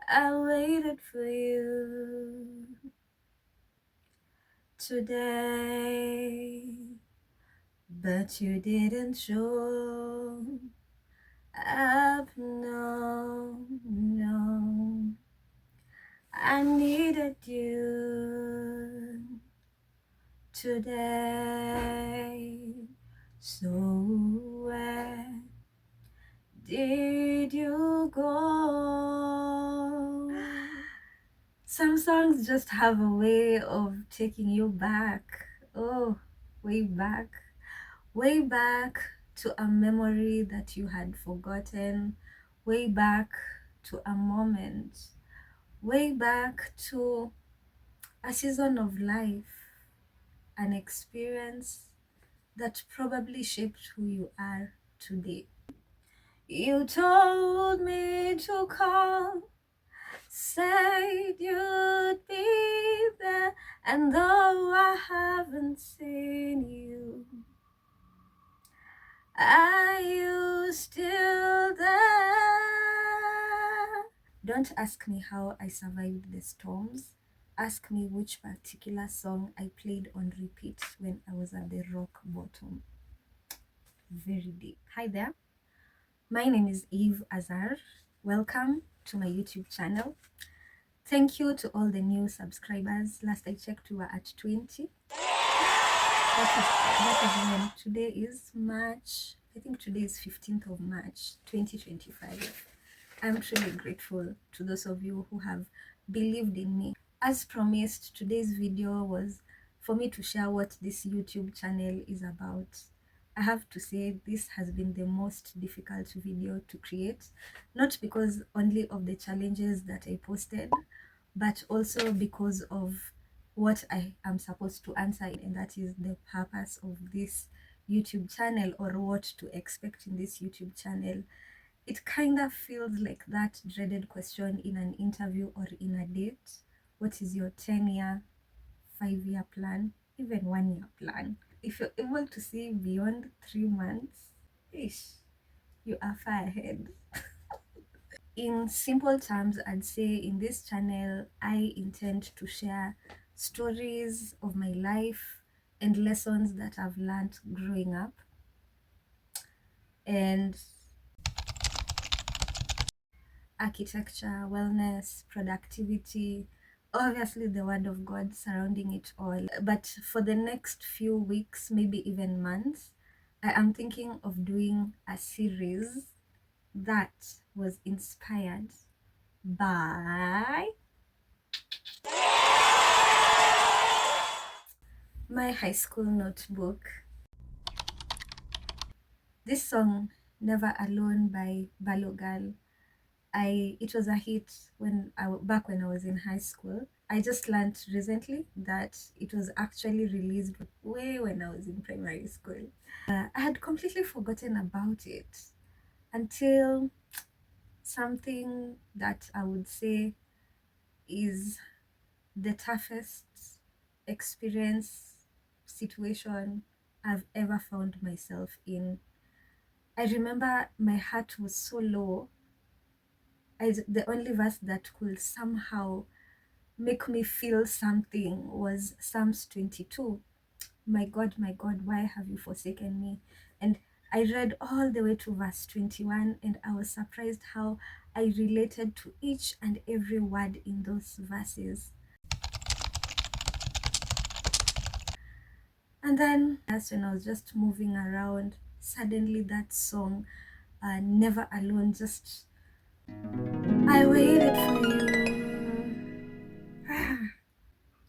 I waited for you today, but you didn't show up, no, no. I needed you today, so where did you go? Some songs just have a way of taking you back. Oh, way back. Way back to a memory that you had forgotten. Way back to a moment. Way back to a season of life. An experience that probably shaped who you are today. You told me to call, said you'd be there, and though I haven't seen you, are you still there? Don't ask me how I survived the storms. Ask me which particular song I played on repeat when I was at the rock bottom. Very deep. Hi there. My name is Eve Azar. Welcome to my YouTube channel. Thank you to all the new subscribers. Last I checked, we were at 20. That is when today is March. I think today is 15th of March 2025. I'm truly grateful to those of you who have believed in me. As promised, today's video was for me to share what this YouTube channel is about. I have to say this has been the most difficult video to create, not because only of the challenges that I posted, but also because of what I am supposed to answer, and that is the purpose of this YouTube channel, or what to expect in this YouTube channel. It kind of feels like that dreaded question in an interview or in a date. What is your 10-year, 5-year plan, even 1-year plan? If you're able to see beyond 3 months, ish, you are far ahead. In simple terms, I'd say in this channel, I intend to share stories of my life and lessons that I've learned growing up, and architecture, wellness, productivity, obviously the word of God surrounding it all. But for the next few weeks, maybe even months, I am thinking of doing a series that was inspired by my high school notebook. This song, Never Alone by BarlowGirl, it was a hit back when I was in high school. I just learned recently that it was actually released way when I was in primary school. I had completely forgotten about it until something that I would say is the toughest situation I've ever found myself in. I remember my heart was so low. The only verse that could somehow make me feel something was Psalms 22. My God, why have you forsaken me? And I read all the way to verse 21, and I was surprised how I related to each and every word in those verses. And then that's when I was just moving around, suddenly that song, Never Alone, just, I waited for you.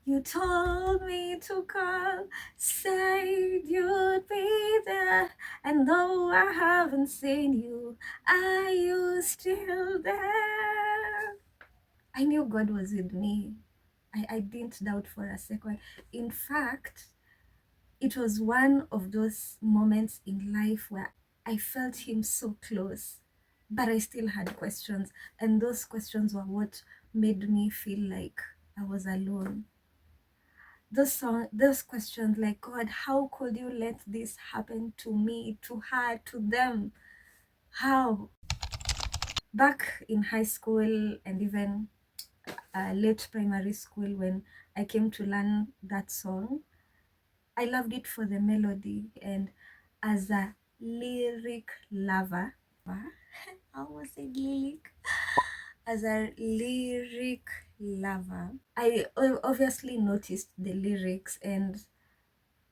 You told me to call, said you'd be there, and though I haven't seen you, are you still there? I knew God was with me. I didn't doubt for a second. In fact, it was one of those moments in life where I felt Him so close, but I still had questions, and those questions were what made me feel like I was alone. Those questions like, God, how could you let this happen to me, to her, to them? How? Back in high school and even late primary school, when I came to learn that song, I loved it for the melody, and as a lyric lover, I almost said lyric. As a lyric lover, I obviously noticed the lyrics, and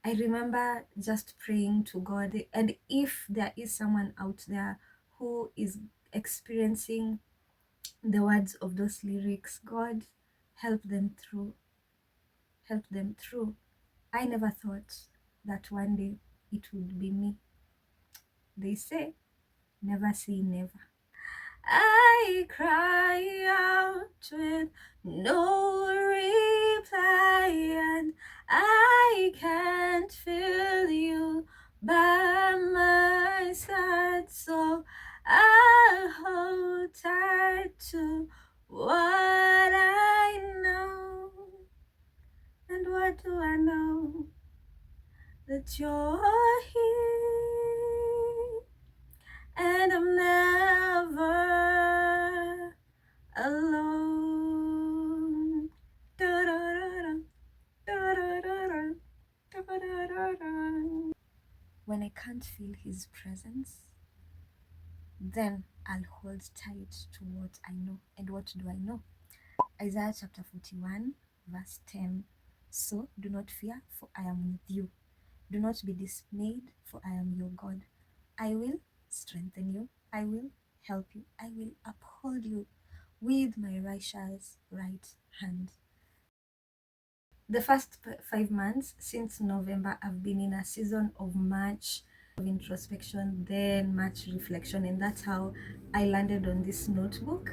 I remember just praying to God. And if there is someone out there who is experiencing the words of those lyrics, God, help them through. Help them through. I never thought that one day it would be me. They say, never say never. I cry out with no reply, and I can't feel you by my side, so I hold tight to what I know. And what do I know? That you're here, and I'm never alone. Da-da-da-da, da-da-da-da, da-da-da-da. When I can't feel his presence, then I'll hold tight to what I know. And what do I know? Isaiah chapter 41, verse 10. So do not fear, for I am with you. Do not be dismayed, for I am your God. I will strengthen you. I will help you. I will uphold you with my righteous right hand. The first 5 months since November, I've been in a season of much of introspection, then much reflection, and that's how I landed on this notebook.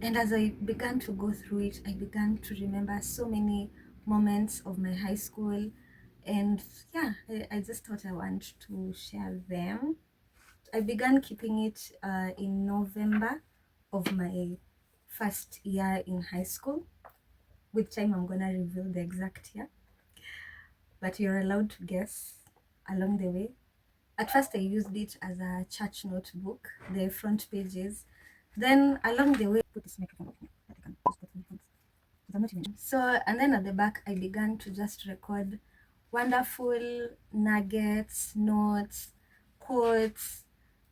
And as I began to go through it, I began to remember so many moments of my high school. And yeah, I just thought I want to share them. I began keeping it in November of my first year in high school, which time I'm gonna reveal the exact year, but you're allowed to guess along the way. At first, I used it as a church notebook, the front pages. Then along the way, put this microphone with me that I can just put my hands. I'm not even. So, and then at the back, I began to just record wonderful nuggets, notes, quotes,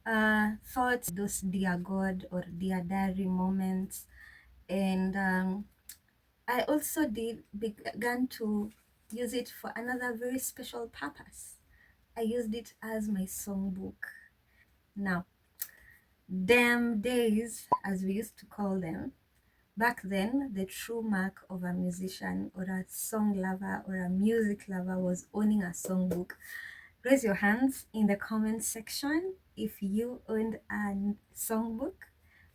thoughts, those dear God or dear diary moments. And I also began to use it for another very special purpose. I used it as my songbook. Now, them days, as we used to call them, back then, the true mark of a musician or a song lover or a music lover was owning a songbook. Raise your hands in the comment section if you owned a songbook,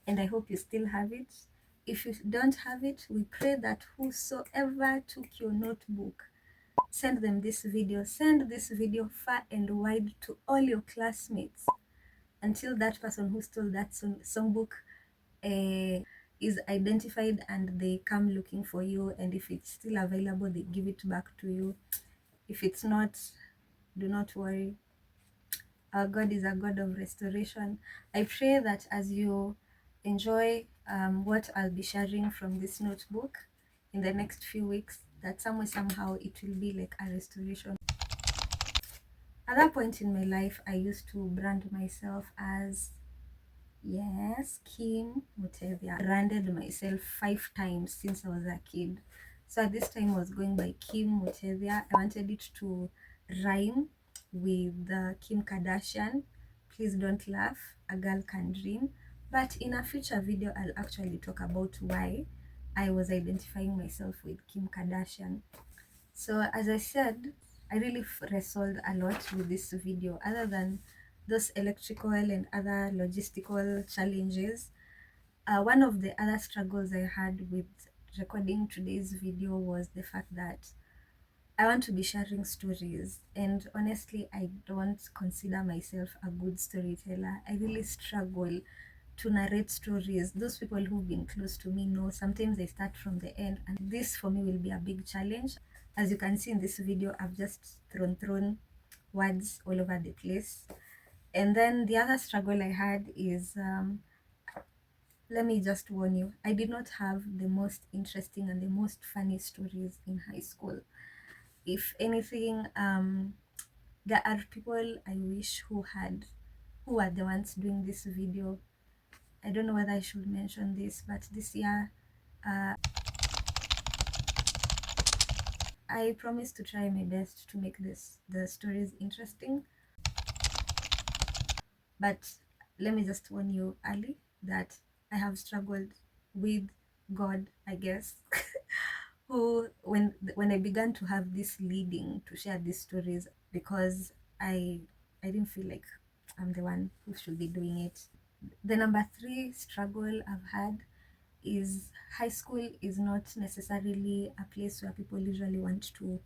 and I hope you still have it. If you don't have it, we pray that whosoever took your notebook, send them this video. Send this video far and wide to all your classmates until that person who stole that songbook is identified and they come looking for you. And if it's still available, they give it back to you. If it's not, do not worry. Our God is a God of restoration. I pray that as you enjoy what I'll be sharing from this notebook in the next few weeks, that somewhere, somehow, it will be like a restoration. At that point in my life, I used to brand myself as, yes, Kim Mutevia. I branded myself 5 times since I was a kid. So at this time, I was going by Kim Mutevia. I wanted it to rhyme with Kim Kardashian. Please don't laugh, a girl can dream. But in a future video, I'll actually talk about why I was identifying myself with Kim Kardashian. So as I said, I really wrestled a lot with this video. Other than those electrical and other logistical challenges, one of the other struggles I had with recording today's video was the fact that I want to be sharing stories, and honestly, I don't consider myself a good storyteller. I really struggle to narrate stories. Those people who've been close to me know sometimes I start from the end, and this for me will be a big challenge. As you can see in this video, I've just thrown words all over the place. And then the other struggle I had is let me just warn you, I did not have the most interesting and the most funny stories in high school. If anything, there are people I wish who are the ones doing this video. I don't know whether I should mention this, but this year, I promise to try my best to make the stories interesting. But let me just warn you early that I have struggled with God, I guess, who when I began to have this leading to share these stories, because I I didn't feel like I'm the one who should be doing it. The number three struggle I've had is high school is not necessarily a place where people usually want to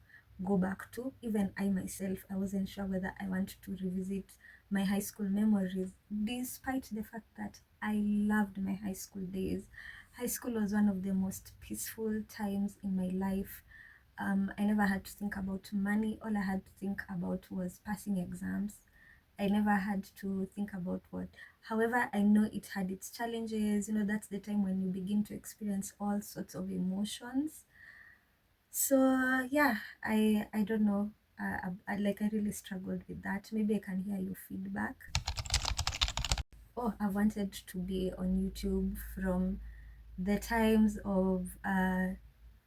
go back to. Even I myself, I wasn't sure whether I want to revisit my high school memories, despite the fact that I loved my high school days. High school was one of the most peaceful times in my life. I never had to think about money. All I had to think about was passing exams. I never had to think about what. However, I know it had its challenges. You know, that's the time when you begin to experience all sorts of emotions. So yeah, I don't know. I really struggled with that. Maybe I can hear your feedback. Oh, I wanted to be on YouTube from the times of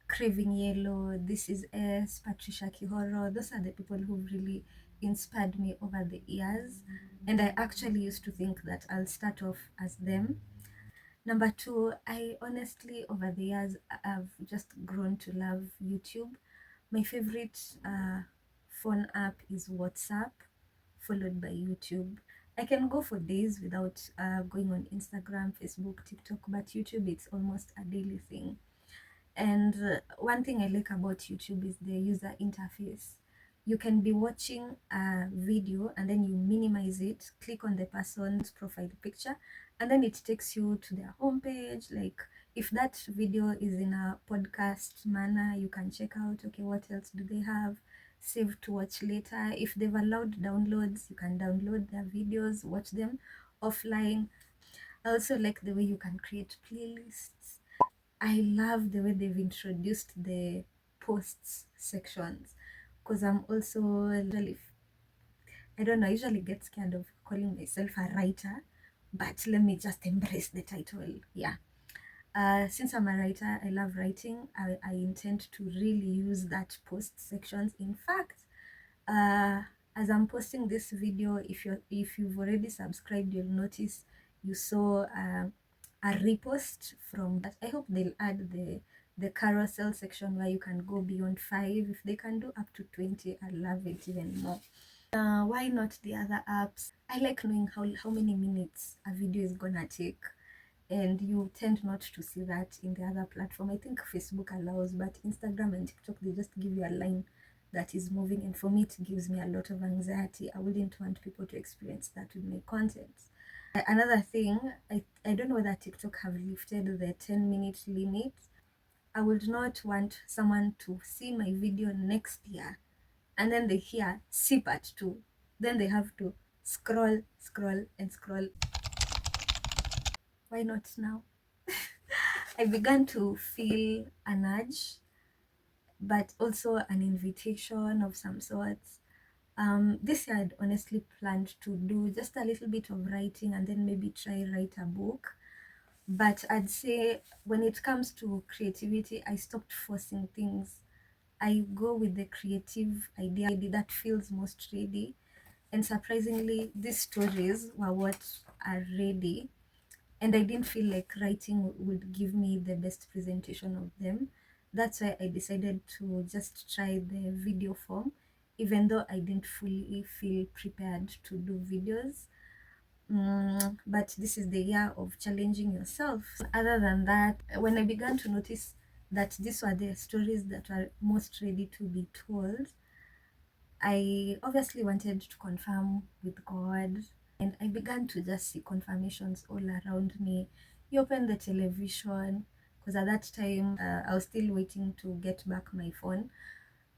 Craving Yellow, This Is S, Patricia Kihoro. Those are the people who really inspired me over the years. And I actually used to think that I'll start off as them. Number two, I honestly, over the years, I've just grown to love YouTube. My favorite phone app is WhatsApp, followed by YouTube. I can go for days without going on Instagram, Facebook, TikTok, but YouTube, it's almost a daily thing. And one thing I like about YouTube is the user interface. You can be watching a video and then you minimize it, click on the person's profile picture, and then it takes you to their homepage. Like if that video is in a podcast manner, you can check out, okay, what else do they have? Save to watch later. If they've allowed downloads, you can download their videos, watch them offline. I also like the way you can create playlists. I love the way they've introduced the posts sections, because I'm also really, I don't know, I usually get scared of calling myself a writer, but let me just embrace the title. Yeah. Since I'm a writer, I love writing. I intend to really use that post sections. In fact, uh, as I'm posting this video, if you've already subscribed, you'll notice you saw a repost from that. I hope they'll add the carousel section where you can go beyond 5. If they can do up to 20, I love it even more. Why not the other apps? I like knowing how many minutes a video is gonna take, and you tend not to see that in the other platform. I think Facebook allows, but Instagram and TikTok, they just give you a line that is moving, and for me it gives me a lot of anxiety. I wouldn't want people to experience that with my content. Another thing, I don't know whether TikTok have lifted the 10-minute limit. I would not want someone to see my video next year and then they hear see part 2, then they have to scroll, scroll and scroll. Why not now? I began to feel an urge, but also an invitation of some sorts. This year I'd honestly planned to do just a little bit of writing and then maybe try write a book. But I'd say when it comes to creativity, I stopped forcing things. I go with the creative idea that feels most ready. And surprisingly, these stories were what are ready, and I didn't feel like writing would give me the best presentation of them. That's why I decided to just try the video form, even though I didn't fully feel prepared to do videos. But this is the year of challenging yourself. Other than that, when I began to notice that these were the stories that were most ready to be told, I obviously wanted to confirm with God, and I began to just see confirmations all around me. You open the television, because at that time I was still waiting to get back my phone.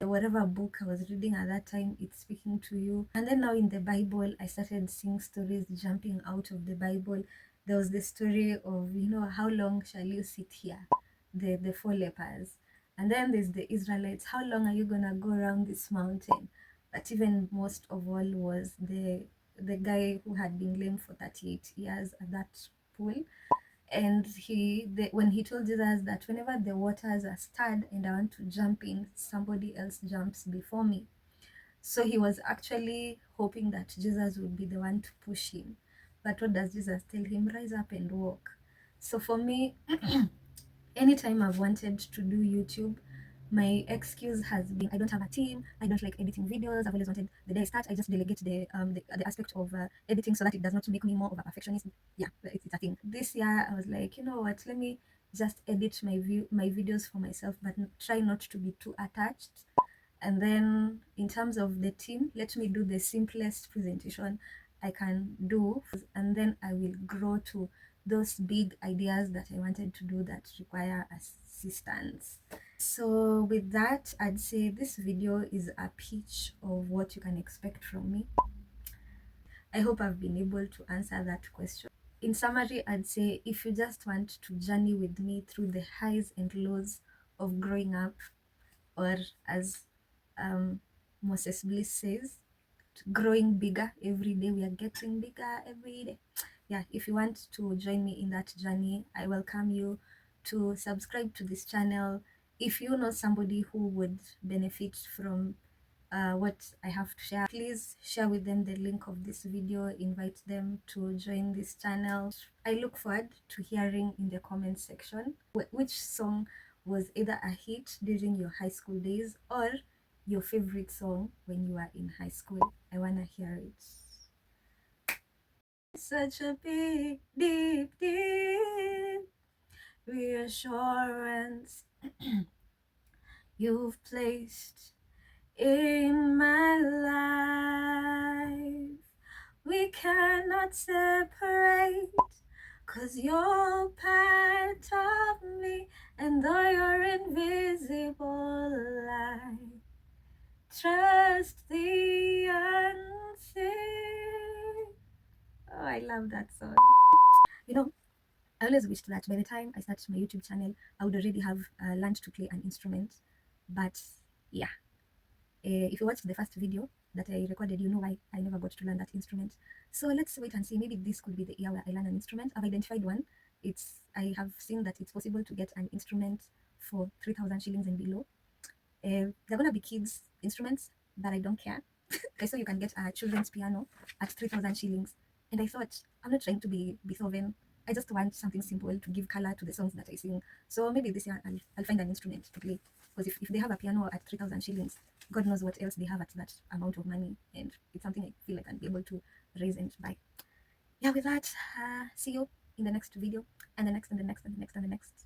Whatever book I was reading at that time, it's speaking to you. And then now in the Bible, I started seeing stories jumping out of the Bible. there was the story of, how long shall you sit here, the four lepers. And then there's the Israelites, how long are you gonna go around this mountain? But even most of all was the guy who had been lame for 38 years at that pool. And when he told Jesus that whenever the waters are stirred and I want to jump in, somebody else jumps before me. So he was actually hoping that Jesus would be the one to push him. But what does Jesus tell him? Rise up and walk. So for me, anytime I've wanted to do YouTube, my excuse has been I don't have a team, I don't like editing videos. I've always wanted, the day I start, I just delegate the aspect of editing so that it does not make me more of a perfectionist. Yeah, it's a thing. This year I was like, you know what, let me just edit my videos for myself, but try not to be too attached. And then in terms of the team, let me do the simplest presentation I can do, and then I will grow to those big ideas that I wanted to do that require assistance. So with that, I'd say this video is a pitch of what you can expect from me. I hope I've been able to answer that question. In summary, I'd say if you just want to journey with me through the highs and lows of growing up, or as Moses Bliss says, growing bigger every day. We are getting bigger every day. Yeah, if you want to join me in that journey, I welcome you to subscribe to this channel. If you know somebody who would benefit from what I have to share, please share with them the link of this video, invite them to join this channel. I look forward to hearing in the comment section which song was either a hit during your high school days or your favorite song when you were in high school. I wanna hear it. Such a big, deep, deep reassurance you've placed in my life. We cannot separate, 'cause you're part of me, and though you're invisible, I trust the unseen. Oh, I love that song. You know, I always wished that by the time I start my YouTube channel, I would already have learned to play an instrument. But yeah, if you watched the first video that I recorded, you know why I never got to learn that instrument. So let's wait and see. Maybe this could be the year where I learn an instrument. I've identified one. I have seen that it's possible to get an instrument for 3,000 shillings and below. They're gonna be kids instruments, but I don't care. I saw you can get a children's piano at 3,000 shillings, and I thought, I'm not trying to be Beethoven. I just want something simple to give color to the songs that I sing. So maybe this year I'll find an instrument to play, because if they have a piano at 3,000 shillings, God knows what else they have at that amount of money, and it's something I feel like I'll be able to raise and buy. Yeah, with that, see you in the next video, and the next, and the next, and the next, and the next.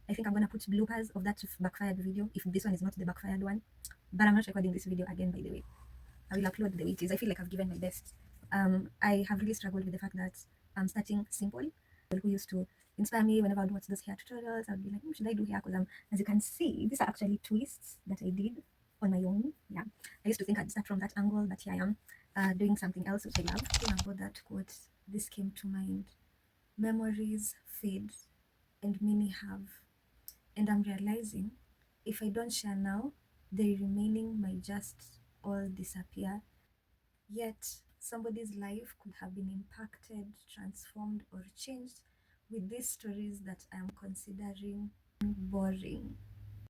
I think I'm gonna put bloopers of that backfired video if this one is not the backfired one. But I'm not recording this video again, by the way. I will upload the way it is. I feel like I've given my best. I have really struggled with the fact that I'm starting simple. Who used to inspire me whenever I would watch those hair tutorials, I would be like, should I do hair? Because as you can see, these are actually twists that I did on my own. Yeah, I used to think I'd start from that angle, but here I am doing something else which I love. Thinking about that quote, this came to mind: memories fade and many have. And I'm realizing if I don't share now, the remaining might just all disappear. Yet somebody's life could have been impacted, transformed, or changed with these stories that I am considering boring.